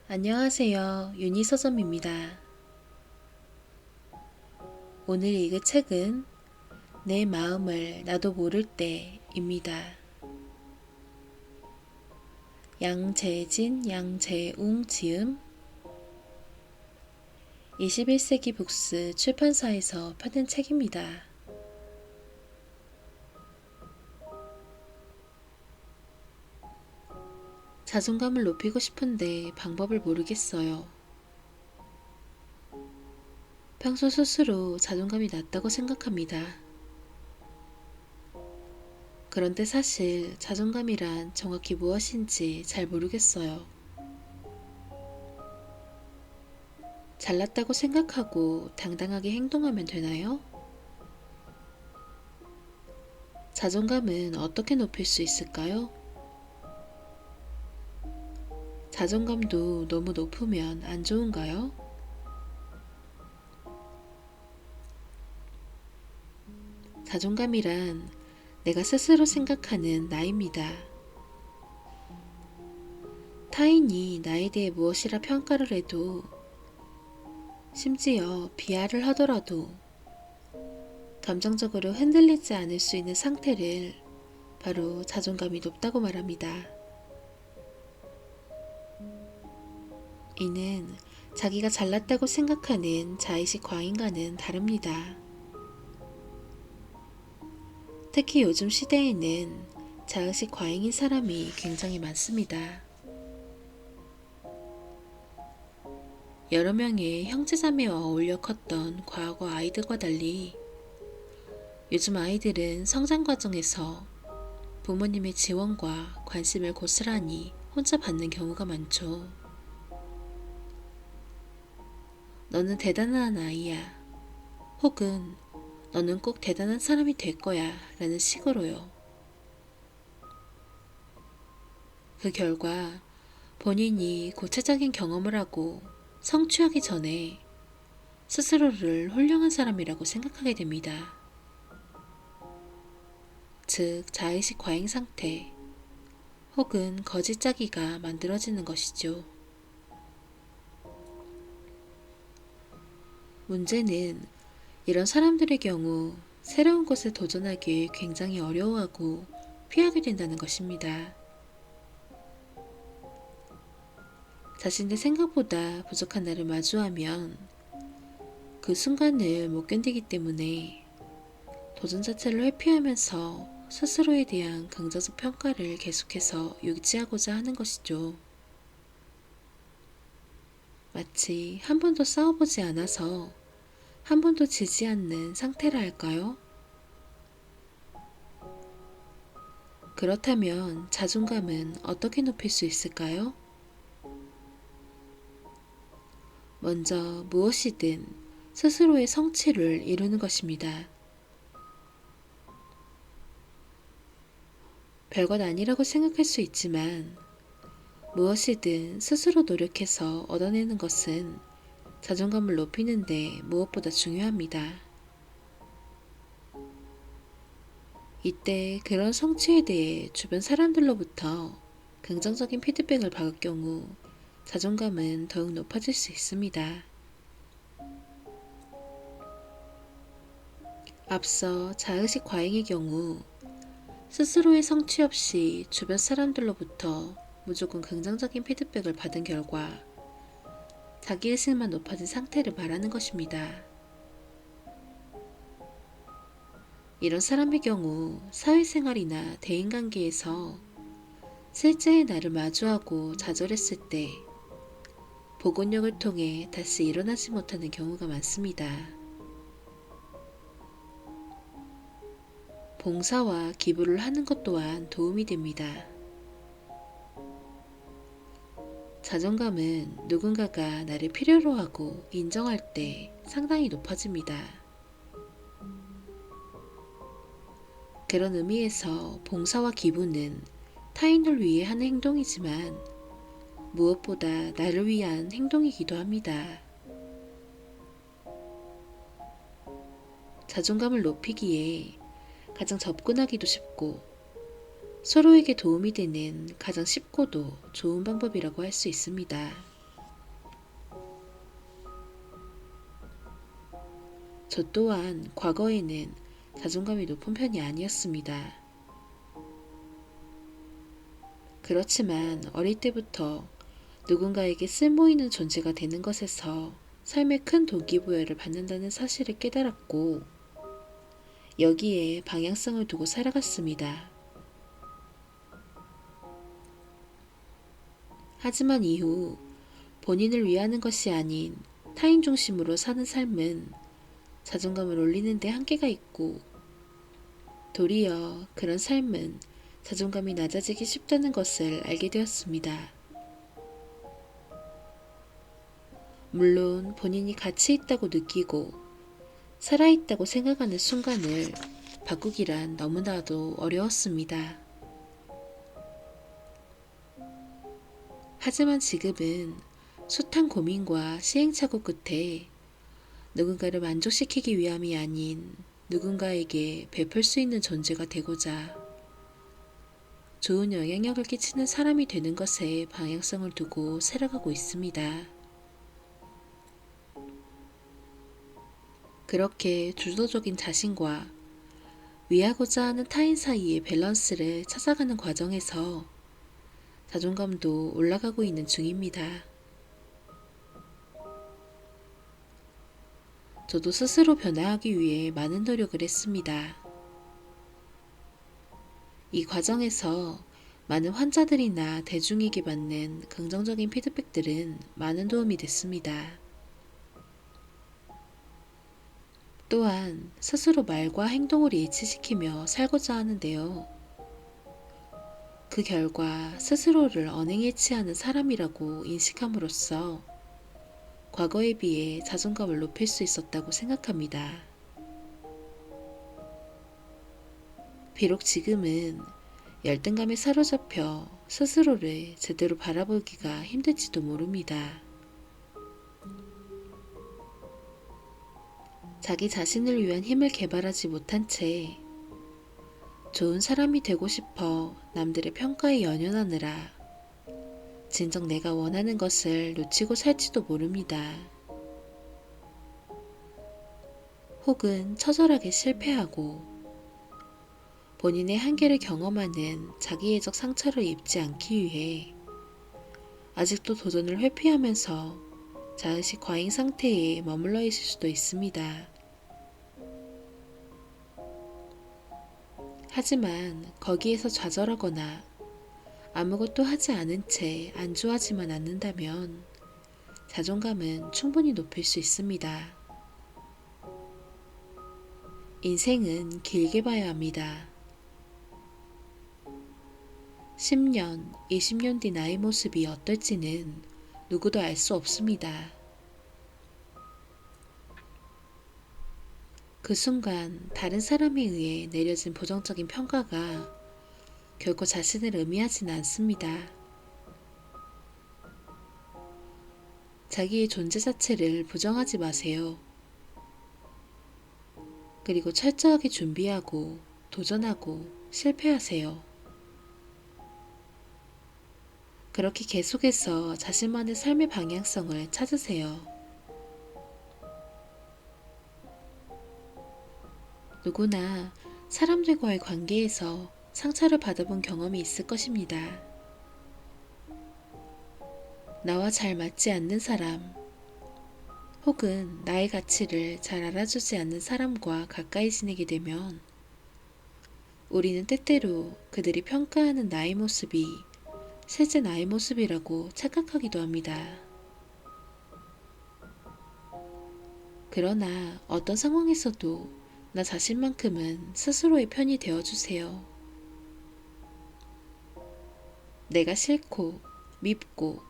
안녕하세요. 윤희서점입니다. 오늘 읽을 책은 내 마음을 나도 모를 때입니다. 양재진, 양재웅 지음 21세기 북스 출판사에서 펴낸 책입니다. 자존감을 높이고 싶은데 방법을 모르겠어요. 평소 스스로 자존감이 낮다고 생각합니다. 그런데 사실 자존감이란 정확히 무엇인지 잘 모르겠어요. 잘났다고 생각하고 당당하게 행동하면 되나요? 자존감은 어떻게 높일 수 있을까요? 자존감도 너무 높으면 안 좋은가요? 자존감이란 내가 스스로 생각하는 나입니다. 타인이 나에 대해 무엇이라 평가를 해도, 심지어 비하를 하더라도 감정적으로 흔들리지 않을 수 있는 상태를 바로 자존감이 높다고 말합니다. 이는 자기가 잘났다고 생각하는 자의식 과잉과는 다릅니다. 특히 요즘 시대에는 자의식 과잉인 사람이 굉장히 많습니다. 여러 명의 형제자매와 어울려 컸던 과거 아이들과 달리 요즘 아이들은 성장 과정에서 부모님의 지원과 관심을 고스란히 혼자 받는 경우가 많죠. 너는 대단한 아이야. 혹은 너는 꼭 대단한 사람이 될 거야 라는 식으로요. 그 결과 본인이 구체적인 경험을 하고 성취하기 전에 스스로를 훌륭한 사람이라고 생각하게 됩니다. 즉, 자의식 과잉 상태 혹은 거짓 자기가 만들어지는 것이죠. 문제는 이런 사람들의 경우 새로운 것에 도전하기 굉장히 어려워하고 피하게 된다는 것입니다. 자신의 생각보다 부족한 나를 마주하면 그 순간을 못 견디기 때문에 도전 자체를 회피하면서 스스로에 대한 긍정적 평가를 계속해서 유지하고자 하는 것이죠. 마치 한 번도 싸워보지 않아서 한 번도 지지 않는 상태라 할까요? 그렇다면 자존감은 어떻게 높일 수 있을까요? 먼저 무엇이든 스스로의 성취를 이루는 것입니다. 별것 아니라고 생각할 수 있지만 무엇이든 스스로 노력해서 얻어내는 것은 자존감을 높이는데 무엇보다 중요합니다. 이때 그런 성취에 대해 주변 사람들로부터 긍정적인 피드백을 받을 경우 자존감은 더욱 높아질 수 있습니다. 앞서 자의식 과잉의 경우 스스로의 성취 없이 주변 사람들로부터 무조건 긍정적인 피드백을 받은 결과 자기의식만 높아진 상태를 말하는 것입니다. 이런 사람의 경우 사회생활이나 대인관계에서 실제의 나를 마주하고 좌절했을 때 복원력을 통해 다시 일어나지 못하는 경우가 많습니다. 봉사와 기부를 하는 것 또한 도움이 됩니다. 자존감은 누군가가 나를 필요로 하고 인정할 때 상당히 높아집니다. 그런 의미에서 봉사와 기부는 타인을 위해 하는 행동이지만 무엇보다 나를 위한 행동이기도 합니다. 자존감을 높이기에 가장 접근하기도 쉽고 서로에게 도움이 되는 가장 쉽고도 좋은 방법이라고 할 수 있습니다. 저 또한 과거에는 자존감이 높은 편이 아니었습니다. 그렇지만 어릴 때부터 누군가에게 쓸모있는 존재가 되는 것에서 삶에 큰 동기부여를 받는다는 사실을 깨달았고, 여기에 방향성을 두고 살아갔습니다. 하지만 이후 본인을 위하는 것이 아닌 타인 중심으로 사는 삶은 자존감을 올리는 데 한계가 있고, 도리어 그런 삶은 자존감이 낮아지기 쉽다는 것을 알게 되었습니다. 물론 본인이 가치 있다고 느끼고 살아있다고 생각하는 순간을 바꾸기란 너무나도 어려웠습니다. 하지만 지금은 숱한 고민과 시행착오 끝에 누군가를 만족시키기 위함이 아닌 누군가에게 베풀 수 있는 존재가 되고자 좋은 영향력을 끼치는 사람이 되는 것에 방향성을 두고 살아가고 있습니다. 그렇게 주도적인 자신과 위하고자 하는 타인 사이의 밸런스를 찾아가는 과정에서 자존감도 올라가고 있는 중입니다. 저도 스스로 변화하기 위해 많은 노력을 했습니다. 이 과정에서 많은 환자들이나 대중에게 받는 긍정적인 피드백들은 많은 도움이 됐습니다. 또한 스스로 말과 행동을 일치시키며 살고자 하는데요. 그 결과 스스로를 언행일치하는 사람이라고 인식함으로써 과거에 비해 자존감을 높일 수 있었다고 생각합니다. 비록 지금은 열등감에 사로잡혀 스스로를 제대로 바라보기가 힘들지도 모릅니다. 자기 자신을 위한 힘을 개발하지 못한 채 좋은 사람이 되고 싶어 남들의 평가에 연연하느라 진정 내가 원하는 것을 놓치고 살지도 모릅니다. 혹은 처절하게 실패하고 본인의 한계를 경험하는 자기애적 상처를 입지 않기 위해 아직도 도전을 회피하면서 자의식 과잉 상태에 머물러 있을 수도 있습니다. 하지만 거기에서 좌절하거나 아무것도 하지 않은 채 안주하지만 않는다면 자존감은 충분히 높일 수 있습니다. 인생은 길게 봐야 합니다. 10년, 20년 뒤 나의 모습이 어떨지는 누구도 알 수 없습니다. 그 순간 다른 사람에 의해 내려진 부정적인 평가가 결코 자신을 의미하지는 않습니다. 자기의 존재 자체를 부정하지 마세요. 그리고 철저하게 준비하고 도전하고 실패하세요. 그렇게 계속해서 자신만의 삶의 방향성을 찾으세요. 누구나 사람들과의 관계에서 상처를 받아본 경험이 있을 것입니다. 나와 잘 맞지 않는 사람, 혹은 나의 가치를 잘 알아주지 않는 사람과 가까이 지내게 되면 우리는 때때로 그들이 평가하는 나의 모습이 실제 나의 모습이라고 착각하기도 합니다. 그러나 어떤 상황에서도 나 자신만큼은 스스로의 편이 되어주세요. 내가 싫고 밉고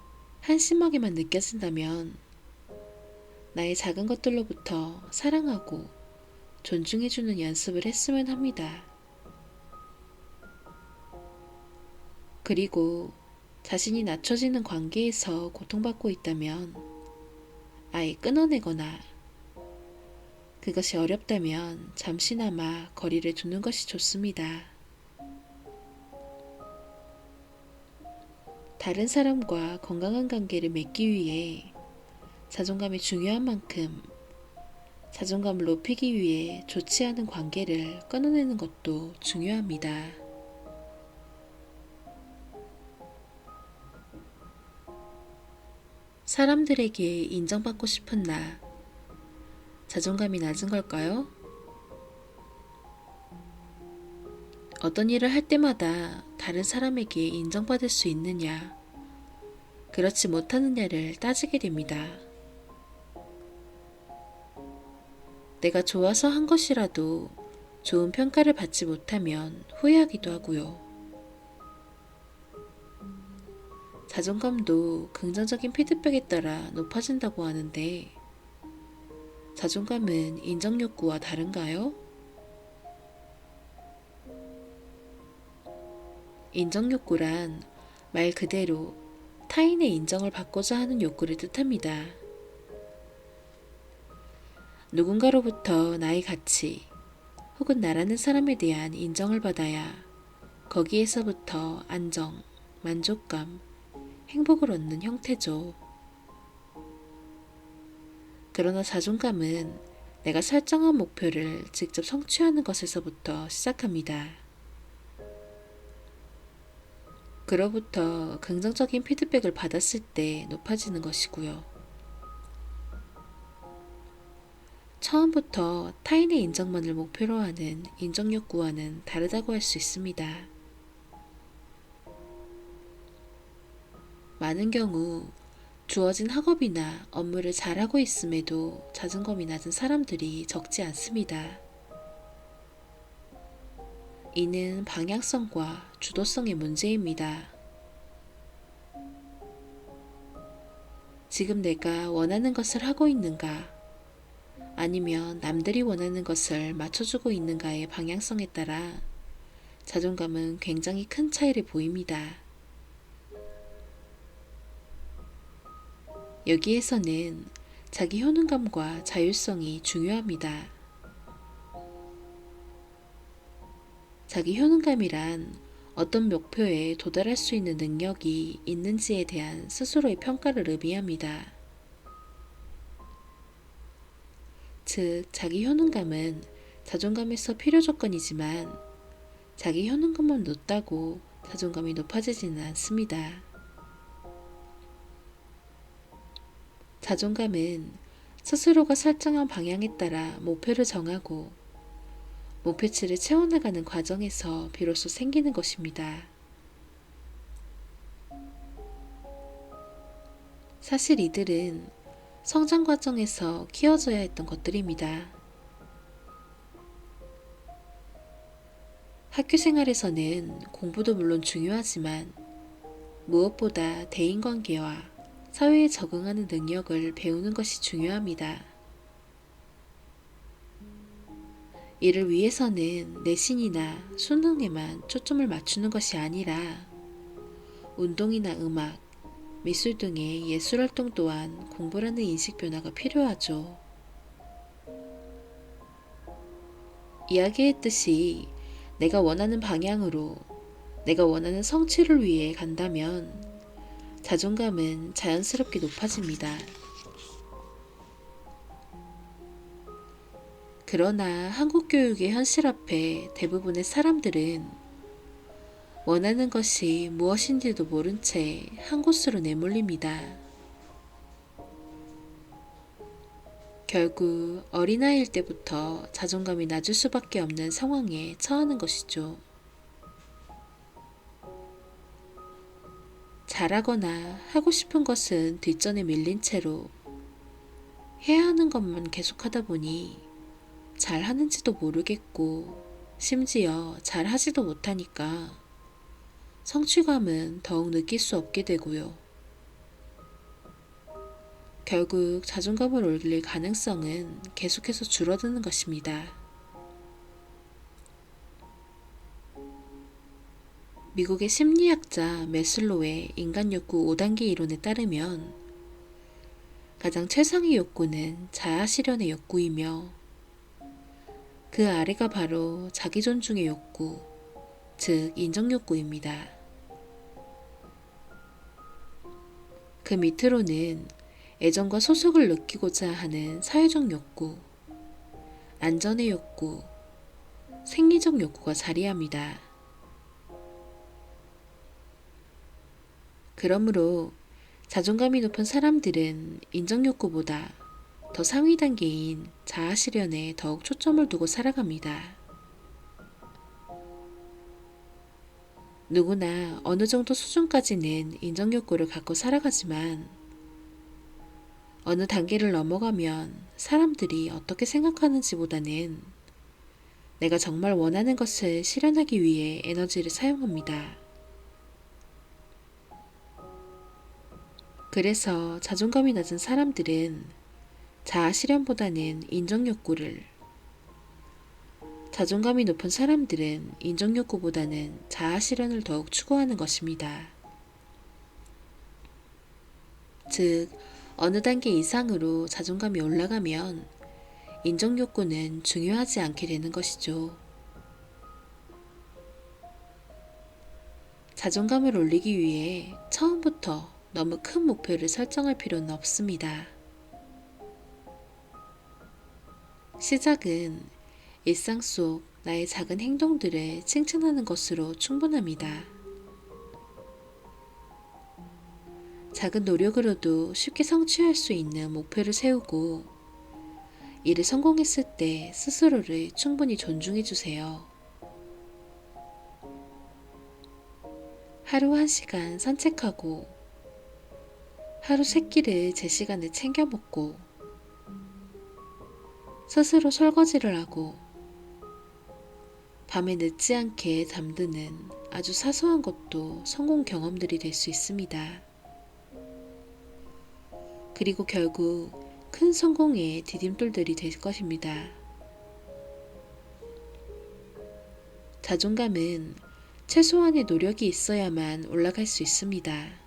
한심하게만 느껴진다면 나의 작은 것들로부터 사랑하고 존중해주는 연습을 했으면 합니다. 그리고 자신이 낮춰지는 관계에서 고통받고 있다면 아예 끊어내거나 그것이 어렵다면 잠시나마 거리를 두는 것이 좋습니다. 다른 사람과 건강한 관계를 맺기 위해 자존감이 중요한 만큼 자존감을 높이기 위해 좋지 않은 관계를 끊어내는 것도 중요합니다. 사람들에게 인정받고 싶은 나, 자존감이 낮은 걸까요? 어떤 일을 할 때마다 다른 사람에게 인정받을 수 있느냐, 그렇지 못하느냐를 따지게 됩니다. 내가 좋아서 한 것이라도 좋은 평가를 받지 못하면 후회하기도 하고요. 자존감도 긍정적인 피드백에 따라 높아진다고 하는데, 자존감은 인정 욕구와 다른가요? 인정 욕구란 말 그대로 타인의 인정을 받고자 하는 욕구를 뜻합니다. 누군가로부터 나의 가치 혹은 나라는 사람에 대한 인정을 받아야 거기에서부터 안정, 만족감, 행복을 얻는 형태죠. 그러나 자존감은 내가 설정한 목표를 직접 성취하는 것에서부터 시작합니다. 그로부터 긍정적인 피드백을 받았을 때 높아지는 것이고요. 처음부터 타인의 인정만을 목표로 하는 인정 욕구와는 다르다고 할 수 있습니다. 많은 경우 주어진 학업이나 업무를 잘하고 있음에도 자존감이 낮은 사람들이 적지 않습니다. 이는 방향성과 주도성의 문제입니다. 지금 내가 원하는 것을 하고 있는가, 아니면 남들이 원하는 것을 맞춰주고 있는가의 방향성에 따라 자존감은 굉장히 큰 차이를 보입니다. 여기에서는 자기 효능감과 자율성이 중요합니다. 자기 효능감이란 어떤 목표에 도달할 수 있는 능력이 있는지에 대한 스스로의 평가를 의미합니다. 즉, 자기 효능감은 자존감에서 필요 조건이지만 자기 효능감만 높다고 자존감이 높아지지는 않습니다. 자존감은 스스로가 설정한 방향에 따라 목표를 정하고 목표치를 채워나가는 과정에서 비로소 생기는 것입니다. 사실 이들은 성장 과정에서 키워져야 했던 것들입니다. 학교 생활에서는 공부도 물론 중요하지만 무엇보다 대인관계와 사회에 적응하는 능력을 배우는 것이 중요합니다. 이를 위해서는 내신이나 수능에만 초점을 맞추는 것이 아니라 운동이나 음악, 미술 등의 예술활동 또한 공부라는 인식 변화가 필요하죠. 이야기했듯이 내가 원하는 방향으로 내가 원하는 성취를 위해 간다면 자존감은 자연스럽게 높아집니다. 그러나 한국 교육의 현실 앞에 대부분의 사람들은 원하는 것이 무엇인지도 모른 채 한 곳으로 내몰립니다. 결국 어린아이일 때부터 자존감이 낮을 수밖에 없는 상황에 처하는 것이죠. 잘하거나 하고 싶은 것은 뒷전에 밀린 채로 해야 하는 것만 계속하다 보니 잘하는지도 모르겠고 심지어 잘하지도 못하니까 성취감은 더욱 느낄 수 없게 되고요. 결국 자존감을 올릴 가능성은 계속해서 줄어드는 것입니다. 미국의 심리학자 매슬로우의 인간 욕구 5단계 이론에 따르면 가장 최상의 욕구는 자아 실현의 욕구이며 그 아래가 바로 자기 존중의 욕구, 즉 인정 욕구입니다. 그 밑으로는 애정과 소속을 느끼고자 하는 사회적 욕구, 안전의 욕구, 생리적 욕구가 자리합니다. 그러므로 자존감이 높은 사람들은 인정 욕구보다 더 상위 단계인 자아 실현에 더욱 초점을 두고 살아갑니다. 누구나 어느 정도 수준까지는 인정 욕구를 갖고 살아가지만 어느 단계를 넘어가면 사람들이 어떻게 생각하는지보다는 내가 정말 원하는 것을 실현하기 위해 에너지를 사용합니다. 그래서 자존감이 낮은 사람들은 자아 실현보다는 인정 욕구를, 자존감이 높은 사람들은 인정 욕구보다는 자아 실현을 더욱 추구하는 것입니다. 즉, 어느 단계 이상으로 자존감이 올라가면 인정 욕구는 중요하지 않게 되는 것이죠. 자존감을 올리기 위해 처음부터 너무 큰 목표를 설정할 필요는 없습니다. 시작은 일상 속 나의 작은 행동들을 칭찬하는 것으로 충분합니다. 작은 노력으로도 쉽게 성취할 수 있는 목표를 세우고 이를 성공했을 때 스스로를 충분히 존중해 주세요. 하루 1시간 산책하고 하루 3끼를 제 시간에 챙겨 먹고 스스로 설거지를 하고 밤에 늦지 않게 잠드는 아주 사소한 것도 성공 경험들이 될 수 있습니다. 그리고 결국 큰 성공의 디딤돌들이 될 것입니다. 자존감은 최소한의 노력이 있어야만 올라갈 수 있습니다.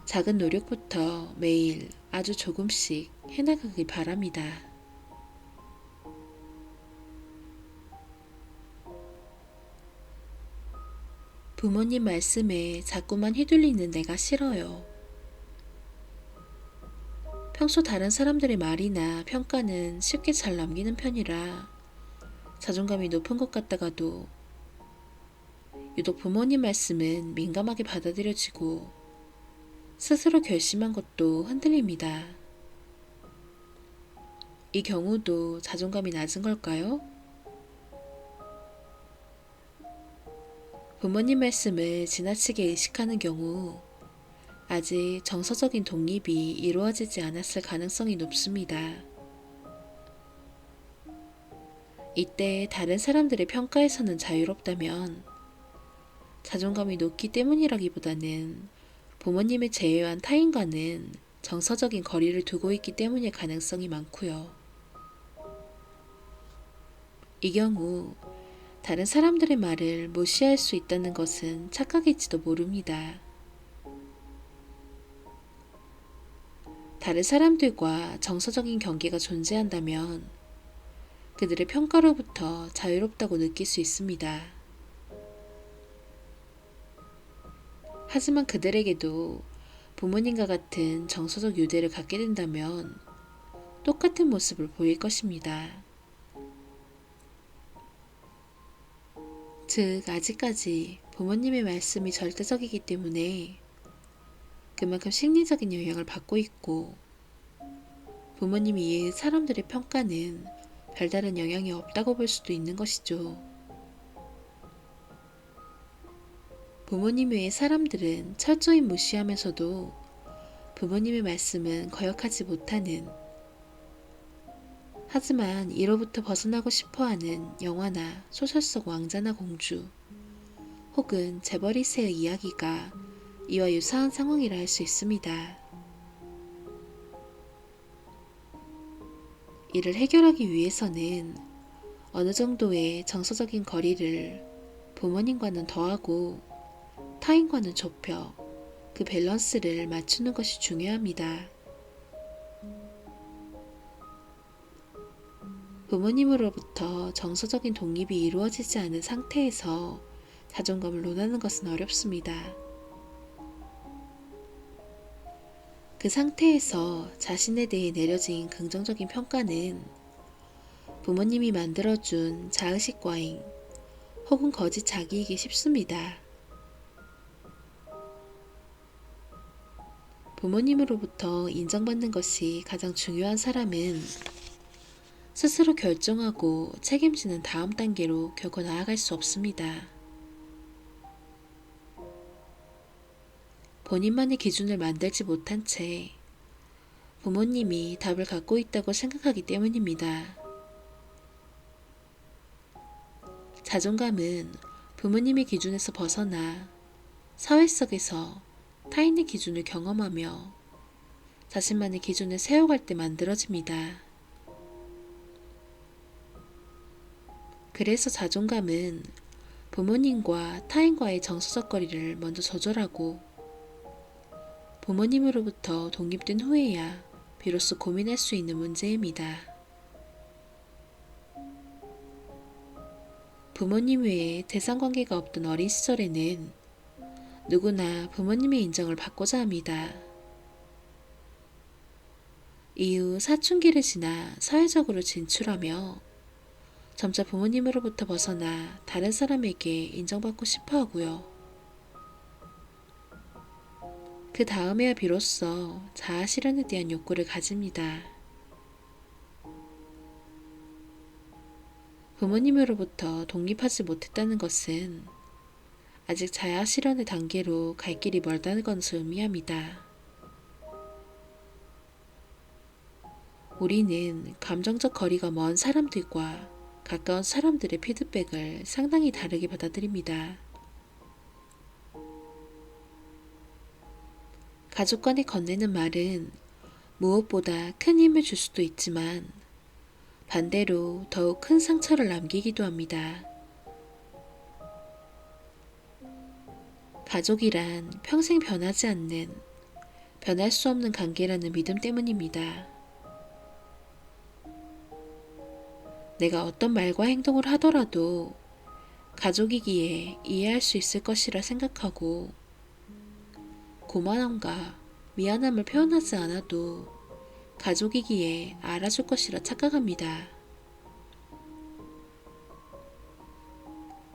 작은 노력부터 매일 아주 조금씩 해나가길 바랍니다. 부모님 말씀에 자꾸만 휘둘리는 내가 싫어요. 평소 다른 사람들의 말이나 평가는 쉽게 잘 남기는 편이라 자존감이 높은 것 같다가도 유독 부모님 말씀은 민감하게 받아들여지고 스스로 결심한 것도 흔들립니다. 이 경우도 자존감이 낮은 걸까요? 부모님 말씀을 지나치게 의식하는 경우 아직 정서적인 독립이 이루어지지 않았을 가능성이 높습니다. 이때 다른 사람들의 평가에서는 자유롭다면 자존감이 높기 때문이라기보다는 부모님을 제외한 타인과는 정서적인 거리를 두고 있기 때문일 가능성이 많고요. 이 경우 다른 사람들의 말을 무시할 수 있다는 것은 착각일지도 모릅니다. 다른 사람들과 정서적인 경계가 존재한다면 그들의 평가로부터 자유롭다고 느낄 수 있습니다. 하지만 그들에게도 부모님과 같은 정서적 유대를 갖게 된다면 똑같은 모습을 보일 것입니다. 즉, 아직까지 부모님의 말씀이 절대적이기 때문에 그만큼 심리적인 영향을 받고 있고 부모님 이외의 사람들의 평가는 별다른 영향이 없다고 볼 수도 있는 것이죠. 부모님 외의 사람들은 철저히 무시하면서도 부모님의 말씀은 거역하지 못하는, 하지만 이로부터 벗어나고 싶어하는 영화나 소설 속 왕자나 공주 혹은 재벌 2세의 이야기가 이와 유사한 상황이라 할 수 있습니다. 이를 해결하기 위해서는 어느 정도의 정서적인 거리를 부모님과는 더하고 타인과는 좁혀 그 밸런스를 맞추는 것이 중요합니다. 부모님으로부터 정서적인 독립이 이루어지지 않은 상태에서 자존감을 논하는 것은 어렵습니다. 그 상태에서 자신에 대해 내려진 긍정적인 평가는 부모님이 만들어준 자의식 과잉 혹은 거짓 자기이기 쉽습니다. 부모님으로부터 인정받는 것이 가장 중요한 사람은 스스로 결정하고 책임지는 다음 단계로 결코 나아갈 수 없습니다. 본인만의 기준을 만들지 못한 채 부모님이 답을 갖고 있다고 생각하기 때문입니다. 자존감은 부모님의 기준에서 벗어나 사회 속에서 타인의 기준을 경험하며 자신만의 기준을 세워갈 때 만들어집니다. 그래서 자존감은 부모님과 타인과의 정서적 거리를 먼저 조절하고 부모님으로부터 독립된 후에야 비로소 고민할 수 있는 문제입니다. 부모님 외에 대상관계가 없던 어린 시절에는 누구나 부모님의 인정을 받고자 합니다. 이후 사춘기를 지나 사회적으로 진출하며 점차 부모님으로부터 벗어나 다른 사람에게 인정받고 싶어 하고요. 그 다음에야 비로소 자아 실현에 대한 욕구를 가집니다. 부모님으로부터 독립하지 못했다는 것은 아직 자아 실현의 단계로 갈 길이 멀다는 것을 의미합니다. 우리는 감정적 거리가 먼 사람들과 가까운 사람들의 피드백을 상당히 다르게 받아들입니다. 가족 간에 건네는 말은 무엇보다 큰 힘을 줄 수도 있지만 반대로 더욱 큰 상처를 남기기도 합니다. 가족이란 평생 변하지 않는, 변할 수 없는 관계라는 믿음 때문입니다. 내가 어떤 말과 행동을 하더라도 가족이기에 이해할 수 있을 것이라 생각하고 고마움과 미안함을 표현하지 않아도 가족이기에 알아줄 것이라 착각합니다.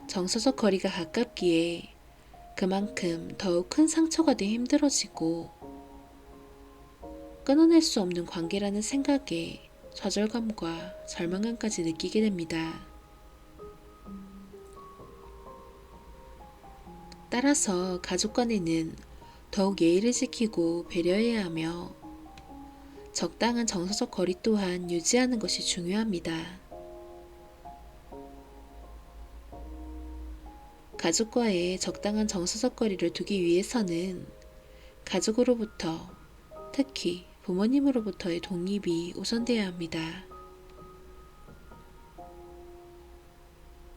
정서적 거리가 가깝기에 그만큼 더욱 큰 상처가 돼 힘들어지고 끊어낼 수 없는 관계라는 생각에 좌절감과 절망감까지 느끼게 됩니다. 따라서 가족 간에는 더욱 예의를 지키고 배려해야 하며 적당한 정서적 거리 또한 유지하는 것이 중요합니다. 가족과의 적당한 정서적 거리를 두기 위해서는 가족으로부터, 특히 부모님으로부터의 독립이 우선되어야 합니다.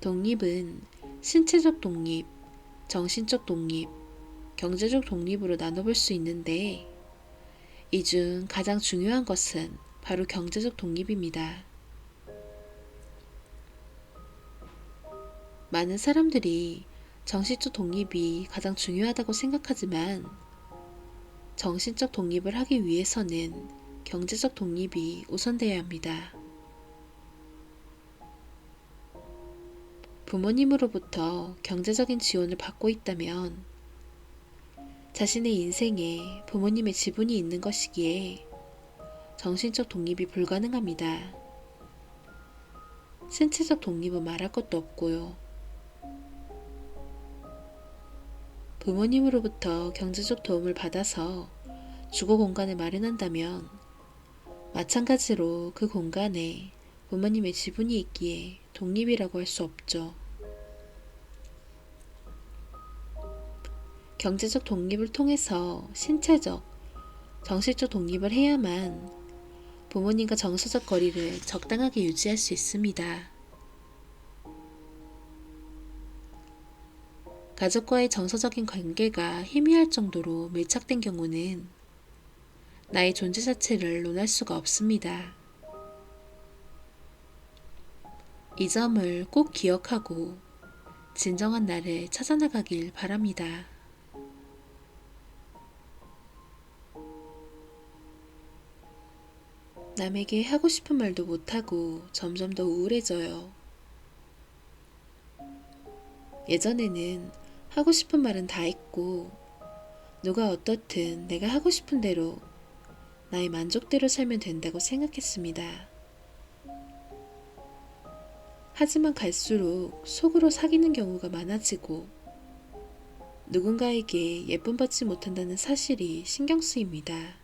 독립은 신체적 독립, 정신적 독립, 경제적 독립으로 나눠볼 수 있는데 이 중 가장 중요한 것은 바로 경제적 독립입니다. 많은 사람들이 정신적 독립이 가장 중요하다고 생각하지만 정신적 독립을 하기 위해서는 경제적 독립이 우선되어야 합니다. 부모님으로부터 경제적인 지원을 받고 있다면 자신의 인생에 부모님의 지분이 있는 것이기에 정신적 독립이 불가능합니다. 신체적 독립은 말할 것도 없고요. 부모님으로부터 경제적 도움을 받아서 주거 공간을 마련한다면 마찬가지로 그 공간에 부모님의 지분이 있기에 독립이라고 할 수 없죠. 경제적 독립을 통해서 신체적, 정신적 독립을 해야만 부모님과 정서적 거리를 적당하게 유지할 수 있습니다. 가족과의 정서적인 관계가 희미할 정도로 밀착된 경우는 나의 존재 자체를 논할 수가 없습니다. 이 점을 꼭 기억하고 진정한 나를 찾아나가길 바랍니다. 남에게 하고 싶은 말도 못하고 점점 더 우울해져요. 예전에는 하고 싶은 말은 다 했고 누가 어떻든 내가 하고 싶은 대로 나의 만족대로 살면 된다고 생각했습니다. 하지만 갈수록 속으로 사귀는 경우가 많아지고 누군가에게 예쁨 받지 못한다는 사실이 신경 쓰입니다.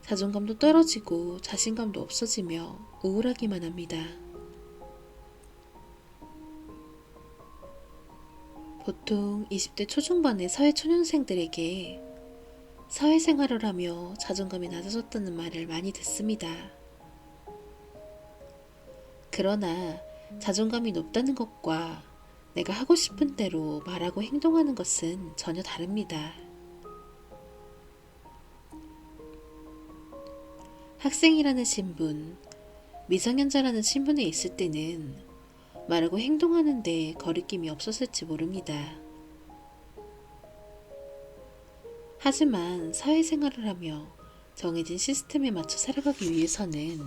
자존감도 떨어지고 자신감도 없어지며 우울하기만 합니다. 보통 20대 초중반의 사회초년생들에게 사회생활을 하며 자존감이 낮아졌다는 말을 많이 듣습니다. 그러나 자존감이 높다는 것과 내가 하고 싶은 대로 말하고 행동하는 것은 전혀 다릅니다. 학생이라는 신분, 미성년자라는 신분에 있을 때는 말하고 행동하는데 거리낌이 없었을지 모릅니다. 하지만 사회생활을 하며 정해진 시스템에 맞춰 살아가기 위해서는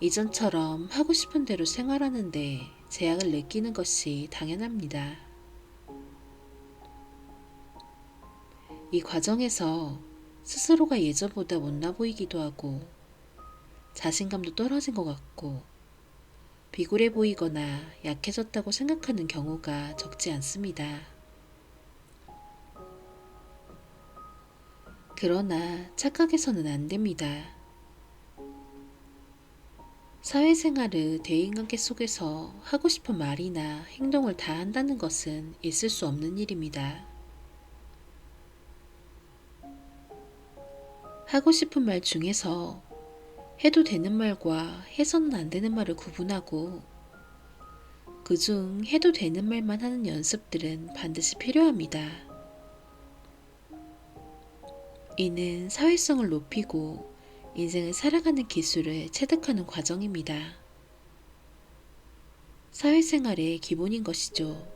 이전처럼 하고 싶은 대로 생활하는데 제약을 느끼는 것이 당연합니다. 이 과정에서 스스로가 예전보다 못나 보이기도 하고 자신감도 떨어진 것 같고 비굴해 보이거나 약해졌다고 생각하는 경우가 적지 않습니다. 그러나 착각해서는 안 됩니다. 사회생활의 대인관계 속에서 하고 싶은 말이나 행동을 다 한다는 것은 있을 수 없는 일입니다. 하고 싶은 말 중에서 해도 되는 말과 해서는 안 되는 말을 구분하고 그중 해도 되는 말만 하는 연습들은 반드시 필요합니다. 이는 사회성을 높이고 인생을 살아가는 기술을 체득하는 과정입니다. 사회생활의 기본인 것이죠.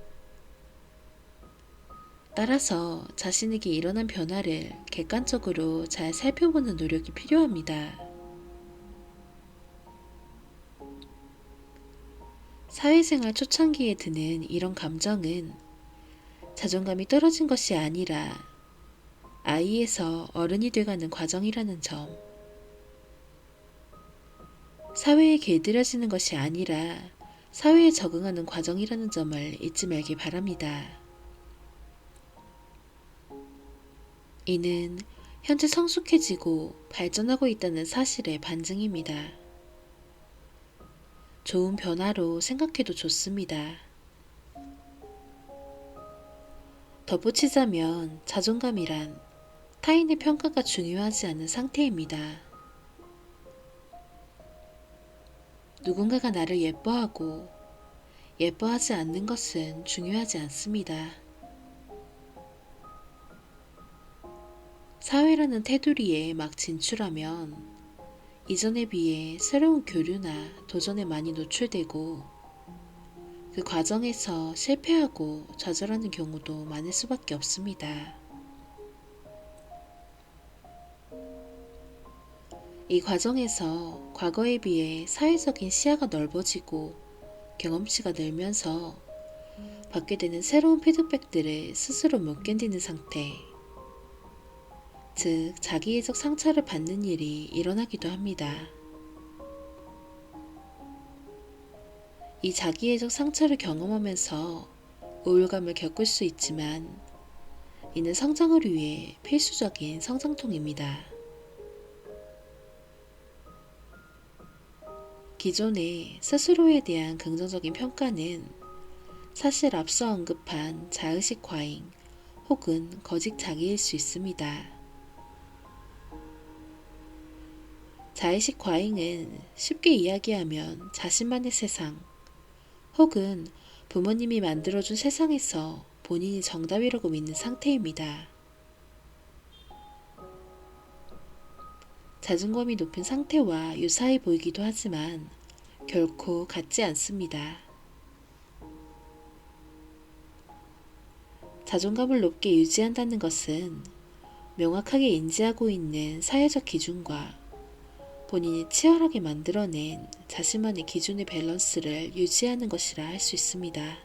따라서 자신에게 일어난 변화를 객관적으로 잘 살펴보는 노력이 필요합니다. 사회생활 초창기에 드는 이런 감정은 자존감이 떨어진 것이 아니라 아이에서 어른이 돼가는 과정이라는 점, 사회에 길들여지는 것이 아니라 사회에 적응하는 과정이라는 점을 잊지 말기 바랍니다. 이는 현재 성숙해지고 발전하고 있다는 사실의 반증입니다. 좋은 변화로 생각해도 좋습니다. 덧붙이자면 자존감이란 타인의 평가가 중요하지 않은 상태입니다. 누군가가 나를 예뻐하고 예뻐하지 않는 것은 중요하지 않습니다. 사회라는 테두리에 막 진출하면 이전에 비해 새로운 교류나 도전에 많이 노출되고 그 과정에서 실패하고 좌절하는 경우도 많을 수밖에 없습니다. 이 과정에서 과거에 비해 사회적인 시야가 넓어지고 경험치가 늘면서 받게 되는 새로운 피드백들을 스스로 못 견디는 상태, 즉 자기애적 상처를 받는 일이 일어나기도 합니다. 이 자기애적 상처를 경험하면서 우울감을 겪을 수 있지만 이는 성장을 위해 필수적인 성장통입니다. 기존의 스스로에 대한 긍정적인 평가는 사실 앞서 언급한 자의식 과잉 혹은 거짓 자기일 수 있습니다. 자의식 과잉은 쉽게 이야기하면 자신만의 세상 혹은 부모님이 만들어준 세상에서 본인이 정답이라고 믿는 상태입니다. 자존감이 높은 상태와 유사해 보이기도 하지만 결코 같지 않습니다. 자존감을 높게 유지한다는 것은 명확하게 인지하고 있는 사회적 기준과 본인이 치열하게 만들어낸 자신만의 기준의 밸런스를 유지하는 것이라 할 수 있습니다.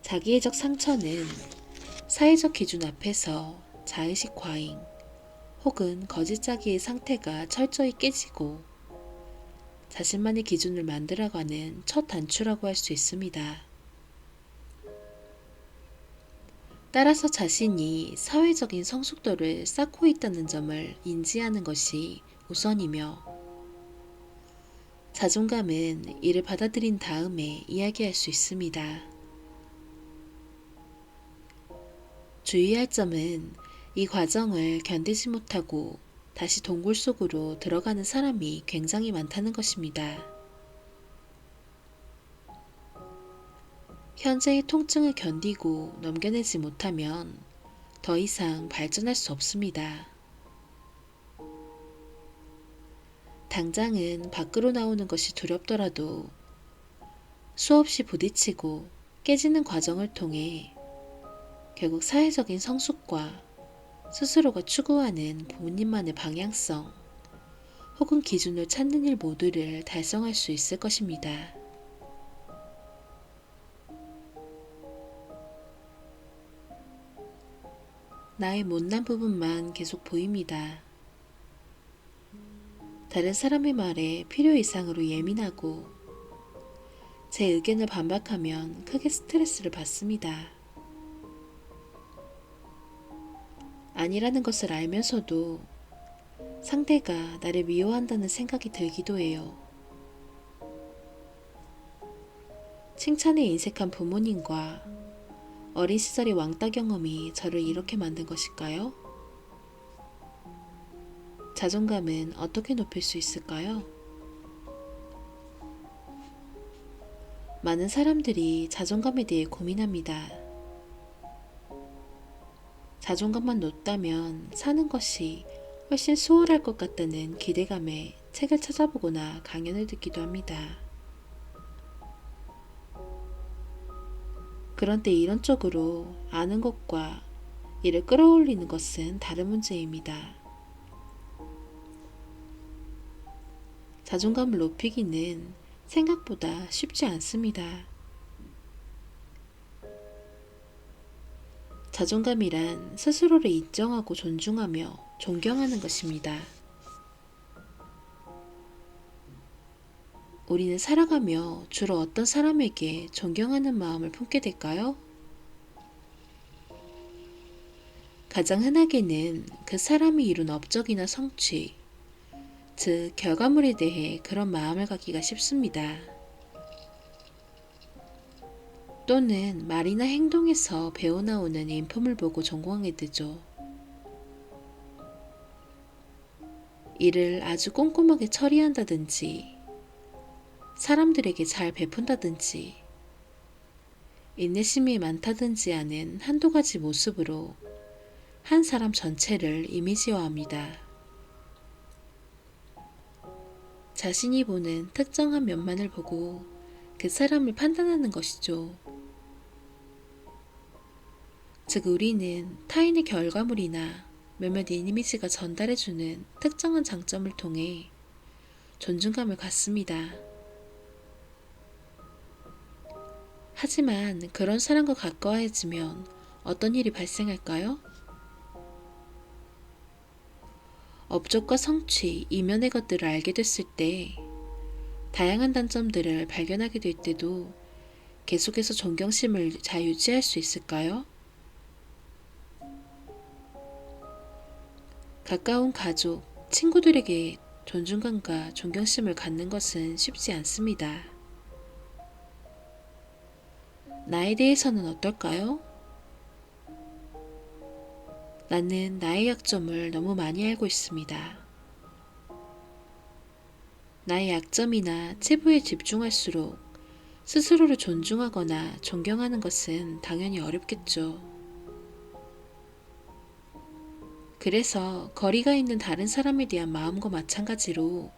자기애적 상처는 사회적 기준 앞에서 자의식 과잉 혹은 거짓자기의 상태가 철저히 깨지고 자신만의 기준을 만들어가는 첫 단추라고 할 수 있습니다. 따라서 자신이 사회적인 성숙도를 쌓고 있다는 점을 인지하는 것이 우선이며 자존감은 이를 받아들인 다음에 이야기할 수 있습니다. 주의할 점은 이 과정을 견디지 못하고 다시 동굴 속으로 들어가는 사람이 굉장히 많다는 것입니다. 현재의 통증을 견디고 넘겨내지 못하면 더 이상 발전할 수 없습니다. 당장은 밖으로 나오는 것이 두렵더라도 수없이 부딪히고 깨지는 과정을 통해 결국 사회적인 성숙과 스스로가 추구하는 본인만의 방향성 혹은 기준을 찾는 일 모두를 달성할 수 있을 것입니다. 나의 못난 부분만 계속 보입니다. 다른 사람의 말에 필요 이상으로 예민하고 제 의견을 반박하면 크게 스트레스를 받습니다. 아니라는 것을 알면서도 상대가 나를 미워한다는 생각이 들기도 해요. 칭찬에 인색한 부모님과 어린 시절의 왕따 경험이 저를 이렇게 만든 것일까요? 자존감은 어떻게 높일 수 있을까요? 많은 사람들이 자존감에 대해 고민합니다. 자존감만 높다면 사는 것이 훨씬 수월할 것 같다는 기대감에 책을 찾아보거나 강연을 듣기도 합니다. 그런데 이론적으로 아는 것과 이를 끌어올리는 것은 다른 문제입니다. 자존감을 높이기는 생각보다 쉽지 않습니다. 자존감이란 스스로를 인정하고 존중하며 존경하는 것입니다. 우리는 살아가며 주로 어떤 사람에게 존경하는 마음을 품게 될까요? 가장 흔하게는 그 사람이 이룬 업적이나 성취, 즉 결과물에 대해 그런 마음을 갖기가 쉽습니다. 또는 말이나 행동에서 배어나오는 인품을 보고 존경하게 되죠. 일을 아주 꼼꼼하게 처리한다든지 사람들에게 잘 베푼다든지 인내심이 많다든지 하는 한두 가지 모습으로 한 사람 전체를 이미지화합니다. 자신이 보는 특정한 면만을 보고 그 사람을 판단하는 것이죠. 즉 우리는 타인의 결과물이나 몇몇 이미지가 전달해주는 특정한 장점을 통해 존중감을 갖습니다. 하지만 그런 사람과 가까워지면 어떤 일이 발생할까요? 업적과 성취, 이면의 것들을 알게 됐을 때 다양한 단점들을 발견하게 될 때도 계속해서 존경심을 잘 유지할 수 있을까요? 가까운 가족, 친구들에게 존중감과 존경심을 갖는 것은 쉽지 않습니다. 나에 대해서는 어떨까요? 나는 나의 약점을 너무 많이 알고 있습니다. 나의 약점이나 치부에 집중할수록 스스로를 존중하거나 존경하는 것은 당연히 어렵겠죠. 그래서 거리가 있는 다른 사람에 대한 마음과 마찬가지로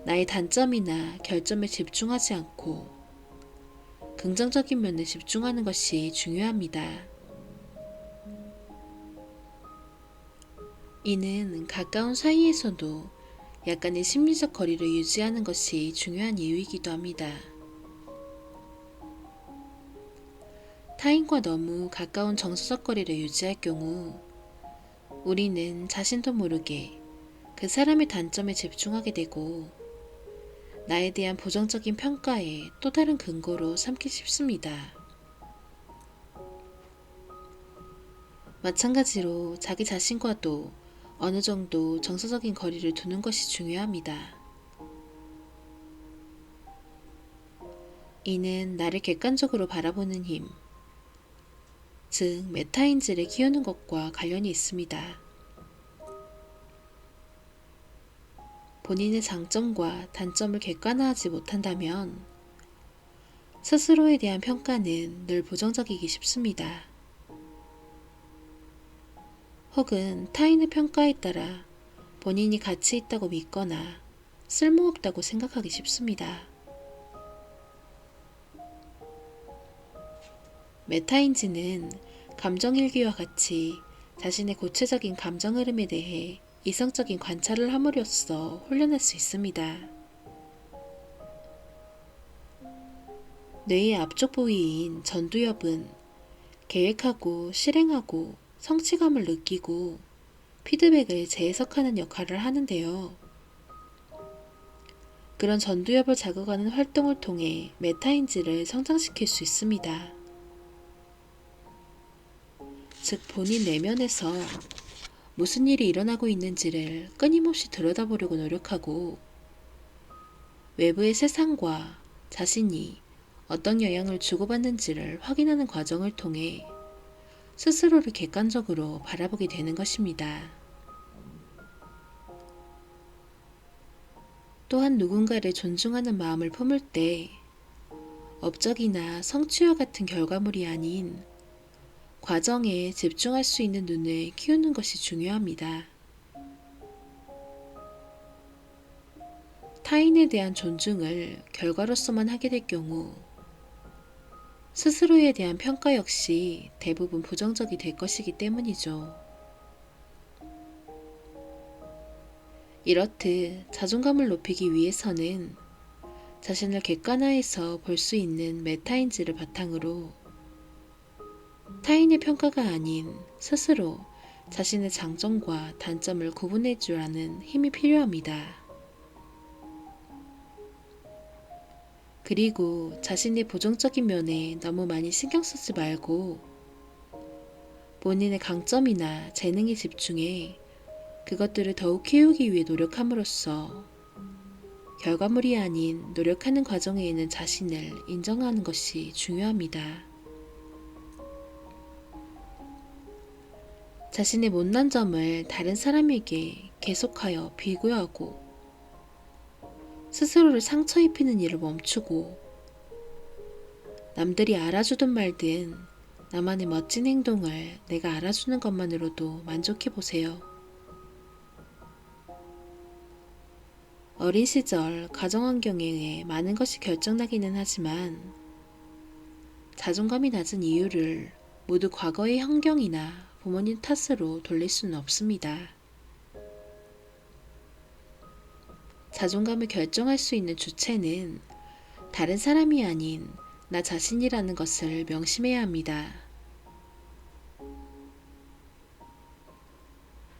나의 단점이나 결점에 집중하지 않고 긍정적인 면에 집중하는 것이 중요합니다. 이는 가까운 사이에서도 약간의 심리적 거리를 유지하는 것이 중요한 이유이기도 합니다. 타인과 너무 가까운 정서적 거리를 유지할 경우 우리는 자신도 모르게 그 사람의 단점에 집중하게 되고 나에 대한 부정적인 평가에 또 다른 근거로 삼기 쉽습니다. 마찬가지로 자기 자신과도 어느 정도 정서적인 거리를 두는 것이 중요합니다. 이는 나를 객관적으로 바라보는 힘, 즉 메타인지를 키우는 것과 관련이 있습니다. 본인의 장점과 단점을 객관화하지 못한다면 스스로에 대한 평가는 늘 부정적이기 쉽습니다. 혹은 타인의 평가에 따라 본인이 가치 있다고 믿거나 쓸모없다고 생각하기 쉽습니다. 메타인지는 감정일기와 같이 자신의 구체적인 감정 흐름에 대해 이성적인 관찰을 함으로써 훈련할 수 있습니다. 뇌의 앞쪽 부위인 전두엽은 계획하고 실행하고 성취감을 느끼고 피드백을 재해석하는 역할을 하는데요. 그런 전두엽을 자극하는 활동을 통해 메타인지를 성장시킬 수 있습니다. 즉 본인 내면에서 무슨 일이 일어나고 있는지를 끊임없이 들여다보려고 노력하고 외부의 세상과 자신이 어떤 영향을 주고받는지를 확인하는 과정을 통해 스스로를 객관적으로 바라보게 되는 것입니다. 또한 누군가를 존중하는 마음을 품을 때 업적이나 성취와 같은 결과물이 아닌 과정에 집중할 수 있는 눈을 키우는 것이 중요합니다. 타인에 대한 존중을 결과로서만 하게 될 경우 스스로에 대한 평가 역시 대부분 부정적이 될 것이기 때문이죠. 이렇듯 자존감을 높이기 위해서는 자신을 객관화해서 볼 수 있는 메타인지를 바탕으로 타인의 평가가 아닌 스스로 자신의 장점과 단점을 구분해 줄 아는 힘이 필요합니다. 그리고 자신의 부정적인 면에 너무 많이 신경 쓰지 말고 본인의 강점이나 재능에 집중해 그것들을 더욱 키우기 위해 노력함으로써 결과물이 아닌 노력하는 과정에 있는 자신을 인정하는 것이 중요합니다. 자신의 못난 점을 다른 사람에게 계속하여 비교하고 스스로를 상처 입히는 일을 멈추고 남들이 알아주든 말든 나만의 멋진 행동을 내가 알아주는 것만으로도 만족해 보세요. 어린 시절 가정환경에 의해 많은 것이 결정나기는 하지만 자존감이 낮은 이유를 모두 과거의 환경이나 부모님 탓으로 돌릴 수는 없습니다. 자존감을 결정할 수 있는 주체는 다른 사람이 아닌 나 자신이라는 것을 명심해야 합니다.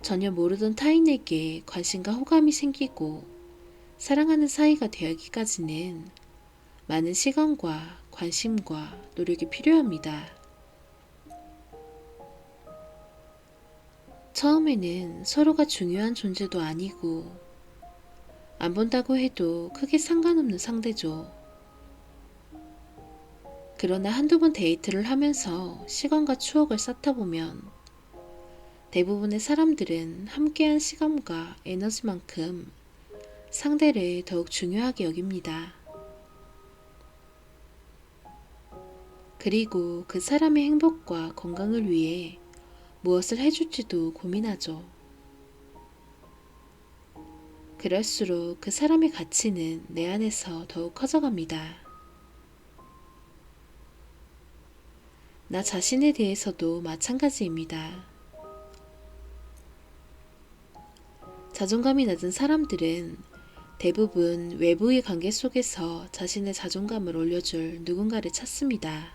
전혀 모르던 타인에게 관심과 호감이 생기고 사랑하는 사이가 되기까지는 많은 시간과 관심과 노력이 필요합니다. 처음에는 서로가 중요한 존재도 아니고 안 본다고 해도 크게 상관없는 상대죠. 그러나 한두 번 데이트를 하면서 시간과 추억을 쌓다 보면 대부분의 사람들은 함께한 시간과 에너지만큼 상대를 더욱 중요하게 여깁니다. 그리고 그 사람의 행복과 건강을 위해 무엇을 해줄지도 고민하죠. 그럴수록 그 사람의 가치는 내 안에서 더욱 커져갑니다. 나 자신에 대해서도 마찬가지입니다. 자존감이 낮은 사람들은 대부분 외부의 관계 속에서 자신의 자존감을 올려줄 누군가를 찾습니다.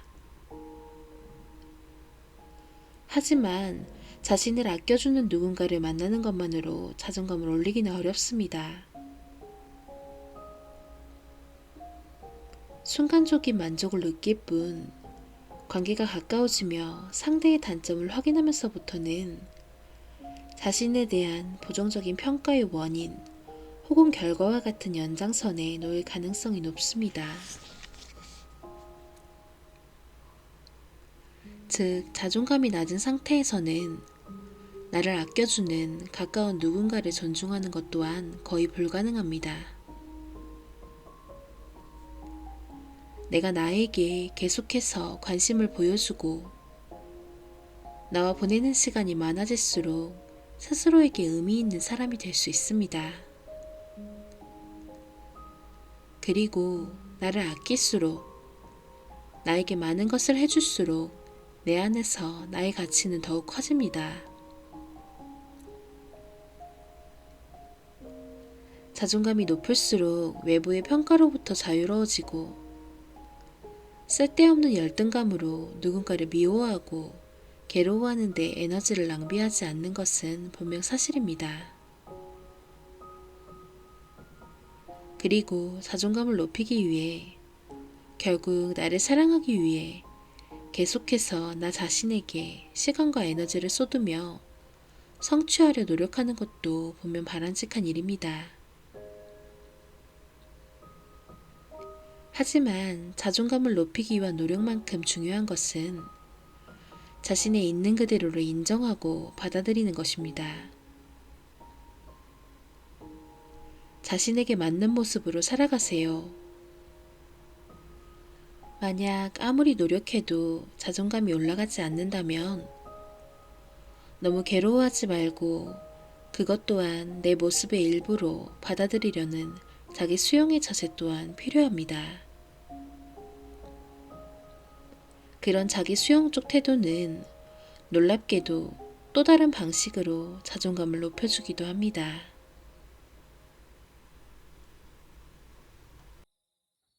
하지만 자신을 아껴주는 누군가를 만나는 것만으로 자존감을 올리기는 어렵습니다. 순간적인 만족을 느낄 뿐 관계가 가까워지며 상대의 단점을 확인하면서부터는 자신에 대한 부정적인 평가의 원인 혹은 결과와 같은 연장선에 놓일 가능성이 높습니다. 즉, 자존감이 낮은 상태에서는 나를 아껴주는 가까운 누군가를 존중하는 것 또한 거의 불가능합니다. 내가 나에게 계속해서 관심을 보여주고 나와 보내는 시간이 많아질수록 스스로에게 의미 있는 사람이 될 수 있습니다. 그리고 나를 아낄수록 나에게 많은 것을 해줄수록 내 안에서 나의 가치는 더욱 커집니다. 자존감이 높을수록 외부의 평가로부터 자유로워지고 쓸데없는 열등감으로 누군가를 미워하고 괴로워하는 데 에너지를 낭비하지 않는 것은 분명 사실입니다. 그리고 자존감을 높이기 위해 결국 나를 사랑하기 위해 계속해서 나 자신에게 시간과 에너지를 쏟으며 성취하려 노력하는 것도 분명 바람직한 일입니다. 하지만 자존감을 높이기 위한 노력만큼 중요한 것은 자신의 있는 그대로를 인정하고 받아들이는 것입니다. 자신에게 맞는 모습으로 살아가세요. 만약 아무리 노력해도 자존감이 올라가지 않는다면 너무 괴로워하지 말고 그것 또한 내 모습의 일부로 받아들이려는 자기 수용의 자세 또한 필요합니다. 그런 자기 수용적 태도는 놀랍게도 또 다른 방식으로 자존감을 높여주기도 합니다.